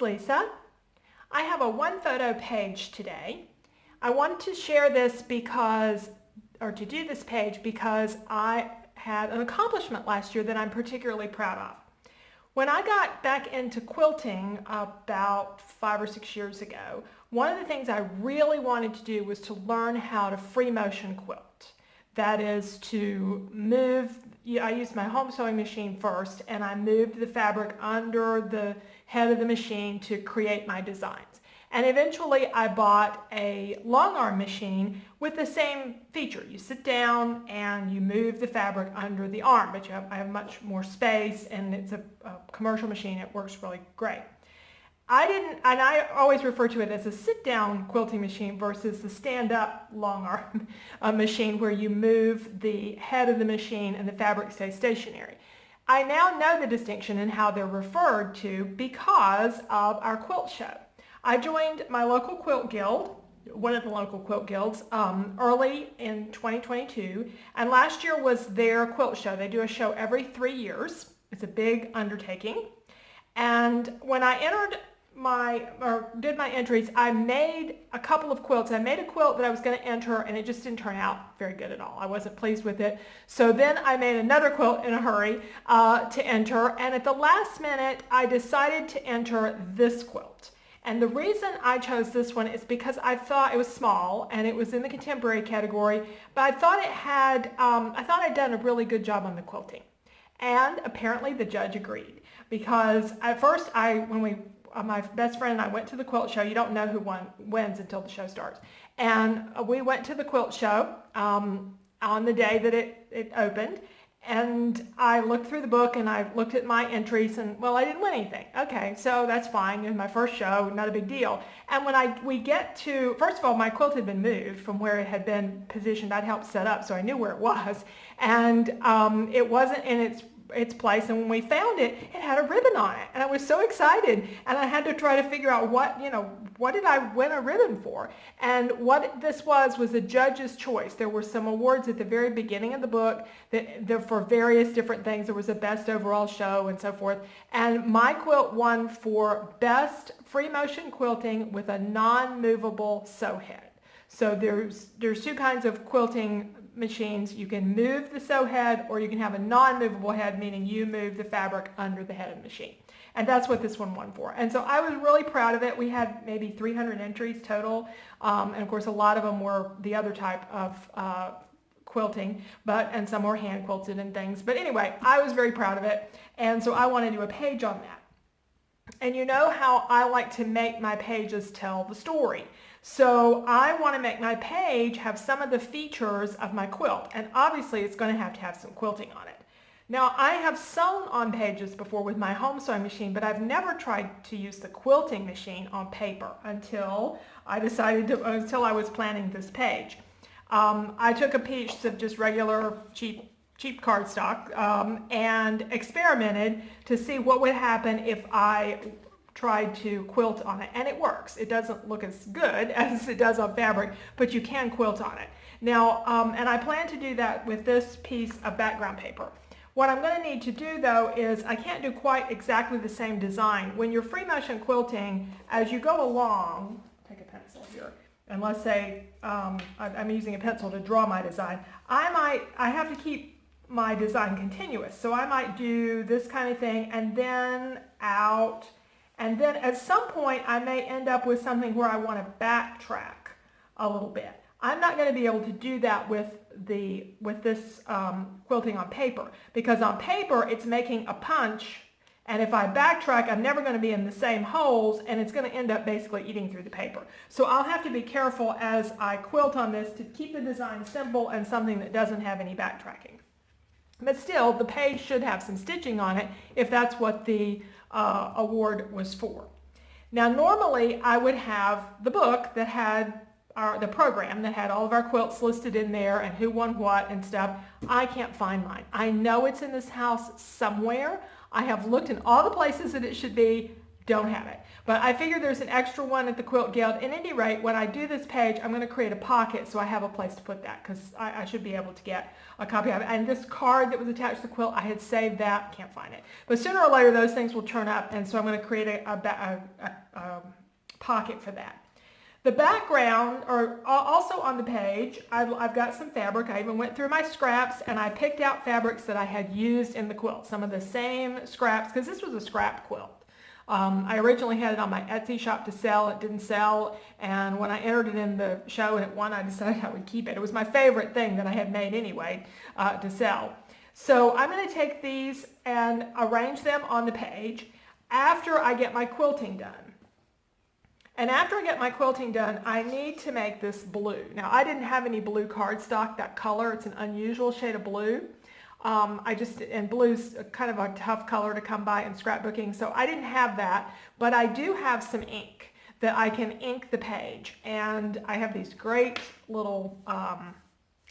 is Lisa. I have a one photo page today. I wanted to share this to do this page because I had an accomplishment last year that I'm particularly proud of. When I got back into quilting about 5 or 6 years ago, one of the things I really wanted to do was to learn how to free motion quilt. That is to move, I used my home sewing machine first, and I moved the fabric under the head of the machine to create my designs. And eventually I bought a long arm machine with the same feature. You sit down and you move the fabric under the arm, but I have much more space, and it's a commercial machine. It works really great. I always refer to it as a sit-down quilting machine versus the stand-up long arm machine where you move the head of the machine and the fabric stays stationary. I now know the distinction and how they're referred to because of our quilt show. I joined my local quilt guild, one of the local quilt guilds, early in 2022, and last year was their quilt show. They do a show every 3 years. It's a big undertaking. And when I did my entries, I made a couple of quilts. I made a quilt that I was going to enter, and it just didn't turn out very good at all. I wasn't pleased with it. So then I made another quilt in a hurry to enter, and at the last minute, I decided to enter this quilt. And the reason I chose this one is because I thought it was small and it was in the contemporary category, but I thought I'd done a really good job on the quilting. And apparently the judge agreed, because at first my best friend and I went to the quilt show. You don't know who wins until the show starts. And we went to the quilt show on the day that it opened. And I looked through the book and I looked at my entries, and well, I didn't win anything. Okay, so that's fine. In my first show, not a big deal. And when we get to, first of all, my quilt had been moved from where it had been positioned. I'd helped set up, so I knew where it was. And it wasn't in its place, and when we found it, it had a ribbon on it, and I was so excited, and I had to try to figure out what did I win a ribbon for. And what this was a judge's choice. There were some awards at the very beginning of the book that for various different things. There was a best overall show and so forth, and my quilt won for best free motion quilting with a non-movable sew head. So there's two kinds of quilting machines. You can move the sew head, or you can have a non-movable head, meaning you move the fabric under the head of the machine. And that's what this one won for. And so I was really proud of it. We had maybe 300 entries total. And of course, a lot of them were the other type of quilting, and some were hand quilted and things. But anyway, I was very proud of it. And so I want to do a page on that. And you know how I like to make my pages tell the story. So I want to make my page have some of the features of my quilt, and obviously it's going to have some quilting on it. Now, I have sewn on pages before with my home sewing machine, but I've never tried to use the quilting machine on paper until I was planning this page. I took a piece of just regular cheap cardstock and experimented to see what would happen if I tried to quilt on it, and it works. It doesn't look as good as it does on fabric, but you can quilt on it. Now, and I plan to do that with this piece of background paper. What I'm going to need to do, though, is I can't do quite exactly the same design. When you're free motion quilting, as you go along, take a pencil here, and let's say I'm using a pencil to draw my design, I have to keep my design continuous. So I might do this kind of thing, and then out. And then at some point, I may end up with something where I want to backtrack a little bit. I'm not going to be able to do that with this quilting on paper, because on paper, it's making a punch. And if I backtrack, I'm never going to be in the same holes, and it's going to end up basically eating through the paper. So I'll have to be careful as I quilt on this to keep the design simple and something that doesn't have any backtracking. But still, the page should have some stitching on it if that's what the award was for. Now, normally I would have the book that had the program that had all of our quilts listed in there and who won what and stuff. I can't find mine. I know it's in this house somewhere. I have looked in all the places that it should be. don't have it. But I figured there's an extra one at the Quilt Guild. At any rate, when I do this page, I'm going to create a pocket so I have a place to put that, because I should be able to get a copy of it. And this card that was attached to the quilt, I had saved that. Can't find it. But sooner or later, those things will turn up, and so I'm going to create a pocket for that. The background, or also on the page, I've got some fabric. I even went through my scraps and I picked out fabrics that I had used in the quilt. Some of the same scraps, because this was a scrap quilt. I originally had it on my Etsy shop to sell. It didn't sell, and when I entered it in the show and it won, I decided I would keep it. It was my favorite thing that I had made anyway to sell. So I'm going to take these and arrange them on the page after I get my quilting done. And after I get my quilting done, I need to make this blue. Now, I didn't have any blue cardstock, that color. It's an unusual shade of blue. And blue's kind of a tough color to come by in scrapbooking, so I didn't have that. But I do have some ink that I can ink the page. And I have these great little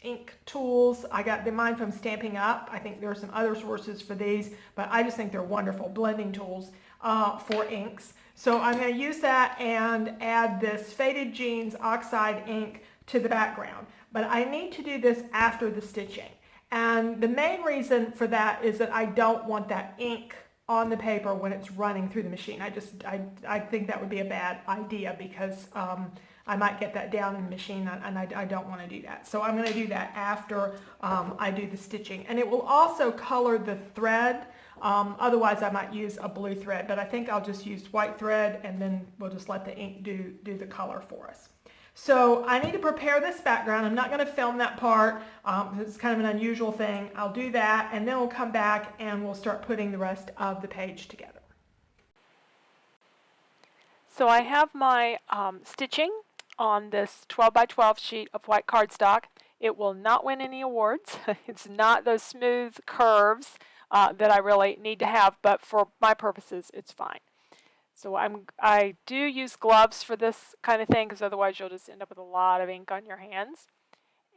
ink tools. I got mine from Stampin' Up. I think there are some other sources for these, but I just think they're wonderful blending tools for inks. So I'm going to use that and add this Faded Jeans Oxide ink to the background. But I need to do this after the stitching. And the main reason for that is that I don't want that ink on the paper when it's running through the machine. I think that would be a bad idea, because I might get that down in the machine, and I don't want to do that. So I'm going to do that after I do the stitching. And it will also color the thread. Otherwise, I might use a blue thread, but I think I'll just use white thread, and then we'll just let the ink do the color for us. So I need to prepare this background. I'm not going to film that part. It's kind of an unusual thing. I'll do that, and then we'll come back and we'll start putting the rest of the page together. So I have my stitching on this 12 by 12 sheet of white cardstock. It will not win any awards. It's not those smooth curves that I really need to have, but for my purposes, it's fine. So I do use gloves for this kind of thing, because otherwise you'll just end up with a lot of ink on your hands.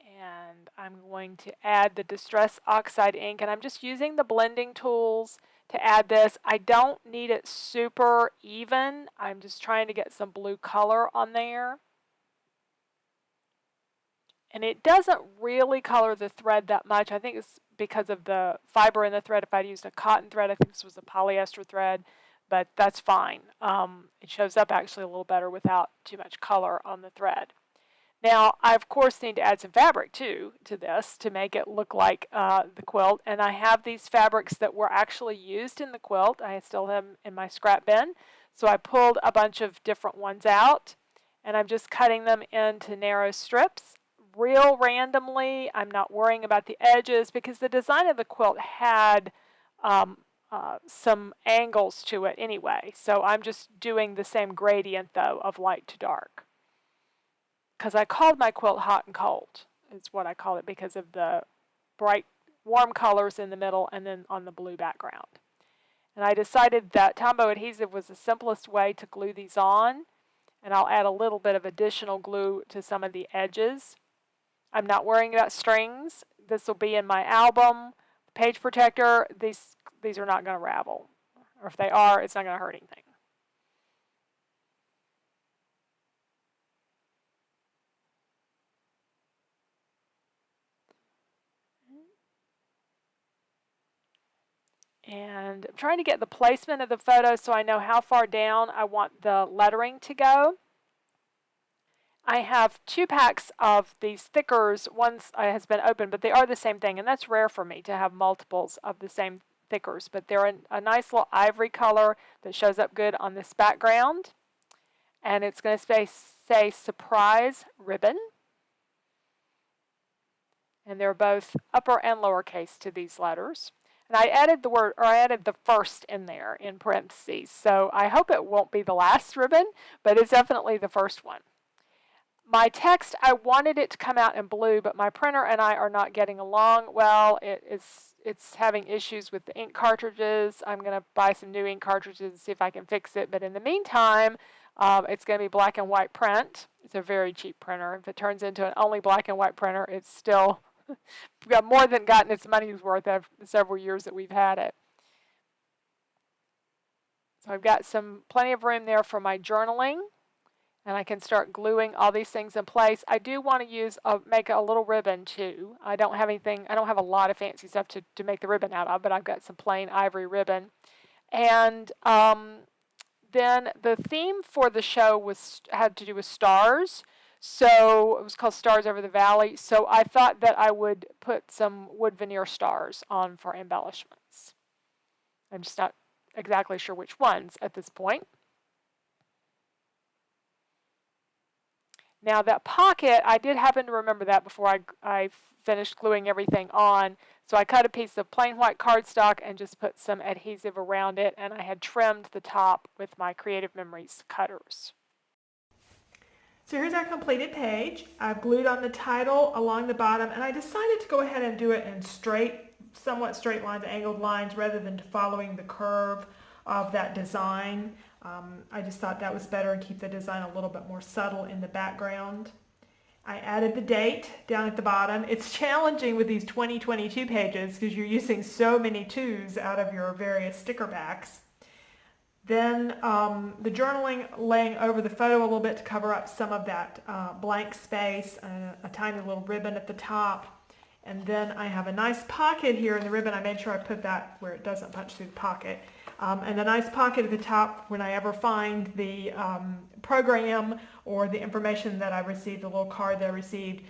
And I'm going to add the Distress Oxide ink, and I'm just using the blending tools to add this. I don't need it super even. I'm just trying to get some blue color on there. And it doesn't really color the thread that much. I think it's because of the fiber in the thread. If I'd used a cotton thread, I think this was a polyester thread, but that's fine. It shows up actually a little better without too much color on the thread. Now, I of course need to add some fabric too to this to make it look like the quilt. And I have these fabrics that were actually used in the quilt. I still have them in my scrap bin. So I pulled a bunch of different ones out, and I'm just cutting them into narrow strips. Real randomly. I'm not worrying about the edges, because the design of the quilt had some angles to it anyway. So I'm just doing the same gradient, though, of light to dark. Because I called my quilt hot and cold. It's what I call it, because of the bright, warm colors in the middle and then on the blue background. And I decided that Tombow adhesive was the simplest way to glue these on. And I'll add a little bit of additional glue to some of the edges. I'm not worrying about strings. This will be in my album. Page protector, these are not going to ravel. Or if they are, it's not going to hurt anything. And I'm trying to get the placement of the photo so I know how far down I want the lettering to go. I have 2 packs of these thickers. One has been opened, but they are the same thing, and that's rare for me to have multiples of the same thickers, but they're a nice little ivory color that shows up good on this background. And it's going to say Surprise Ribbon. And they're both upper and lowercase to these letters. And I added the first in there in parentheses. So I hope it won't be the last ribbon, but it's definitely the first one. My text, I wanted it to come out in blue, but my printer and I are not getting along well. It's having issues with the ink cartridges. I'm going to buy some new ink cartridges and see if I can fix it. But in the meantime, it's going to be black and white print. It's a very cheap printer. If it turns into an only black and white printer, it's still got more than gotten its money's worth after the several years that we've had it. So I've got plenty of room there for my journaling, and I can start gluing all these things in place. I do want to make a little ribbon too. I don't have a lot of fancy stuff to make the ribbon out of, but I've got some plain ivory ribbon. And then the theme for the show had to do with stars. So it was called Stars Over the Valley. So I thought that I would put some wood veneer stars on for embellishments. I'm just not exactly sure which ones at this point. Now that pocket, I did happen to remember that before I finished gluing everything on. So I cut a piece of plain white cardstock and just put some adhesive around it, and I had trimmed the top with my Creative Memories cutters. So here's our completed page. I've glued on the title along the bottom, and I decided to go ahead and do it in somewhat straight lines, angled lines, rather than following the curve of that design. I just thought that was better and keep the design a little bit more subtle in the background. I added the date down at the bottom. It's challenging with these 2022 pages because you're using so many twos out of your various sticker backs. Then the journaling laying over the photo a little bit to cover up some of that blank space, a tiny little ribbon at the top. And then I have a nice pocket here in the ribbon. I made sure I put that where it doesn't punch through the pocket. And a nice pocket at the top when I ever find the program or the information that I received, the little card that I received,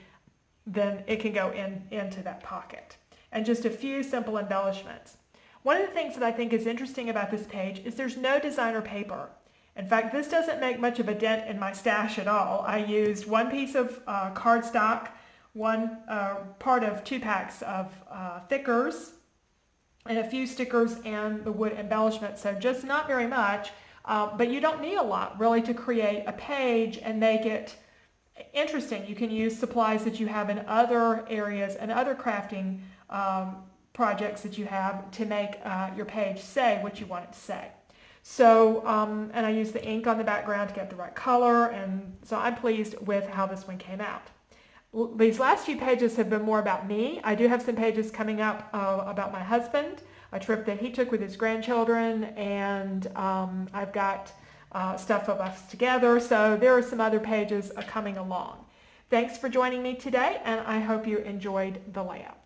then it can go into that pocket. And just a few simple embellishments. One of the things that I think is interesting about this page is there's no designer paper. In fact, this doesn't make much of a dent in my stash at all. I used one piece of cardstock, one part of 2 packs of thickers, and a few stickers and the wood embellishment, so just not very much, but you don't need a lot really to create a page and make it interesting. You can use supplies that you have in other areas and other crafting projects that you have to make your page say what you want it to say. So, and I used the ink on the background to get the right color, and so I'm pleased with how this one came out. These last few pages have been more about me. I do have some pages coming up about my husband, a trip that he took with his grandchildren, and I've got stuff of us together. So there are some other pages coming along. Thanks for joining me today, and I hope you enjoyed the layout.